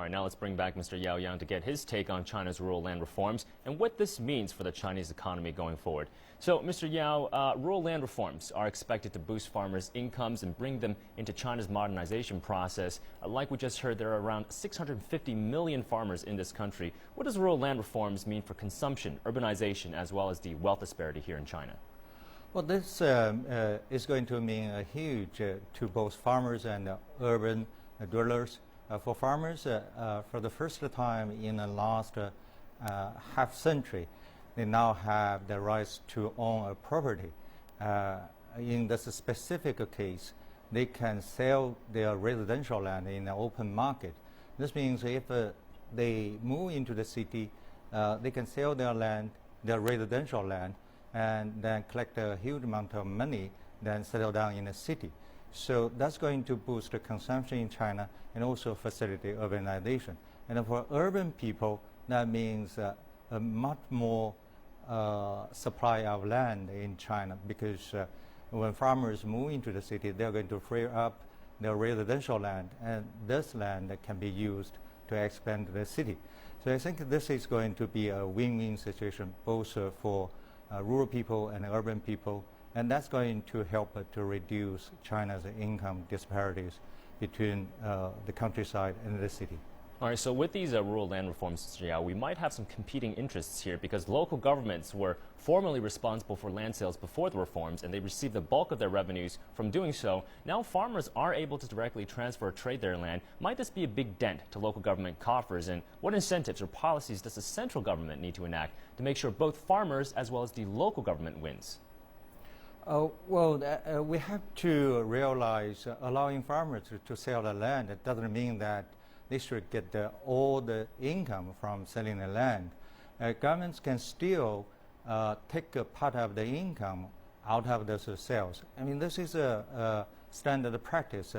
All right, now let's bring back Mr. Yao Yang to get his take on China's rural land reforms and what this means for the Chinese economy going forward. So, Mr. Yao, rural land reforms are expected to boost farmers' incomes and bring them into China's modernization process. Like we just heard, there are around 650 million farmers in this country. What does rural land reforms mean for consumption, urbanization, as well as the wealth disparity here in China? Well, this is going to mean a huge to both farmers and urban dwellers. For farmers, for the first time in the last half century, they now have the rights to own a property. In this specific case, they can sell their residential land in the open market. This means if they move into the city, they can sell their land, their residential land, and then collect a huge amount of money, then settle down in the city. So that's going to boost the consumption in China and also facilitate urbanization. And for urban people, that means a much more supply of land in China, because when farmers move into the city, they're going to free up their residential land, and this land can be used to expand the city. So I think this is going to be a win-win situation, both for rural people and urban people, and that's going to help to reduce China's income disparities between the countryside and the city. All right, so with these rural land reforms, Mr. Yao, we might have some competing interests here because local governments were formerly responsible for land sales before the reforms, and they received the bulk of their revenues from doing so. Now farmers are able to directly transfer or trade their land. Might this be a big dent to local government coffers, and what incentives or policies does the central government need to enact to make sure both farmers as well as the local government wins? We have to realize allowing farmers to sell the land, it doesn't mean that they should get all the income from selling the land. Governments can still take a part of the income out of those sales. I mean, this is a standard practice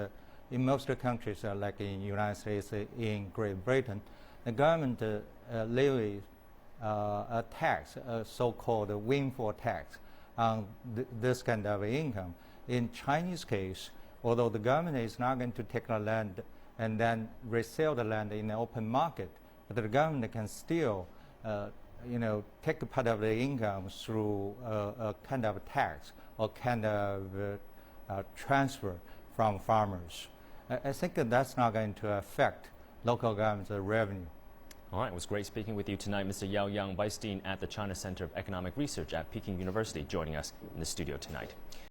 in most countries, like in the United States, in Great Britain. The government levies a tax, a so-called windfall tax, on this kind of income. In Chinese case, although the government is not going to take the land and then resell the land in the open market, but the government can still, take a part of the income through a kind of tax or kind of transfer from farmers. I think that's not going to affect local government's revenue. All right, it was great speaking with you tonight, Mr. Yao Yang, Vice Dean at the China Center of Economic Research at Peking University, joining us in the studio tonight.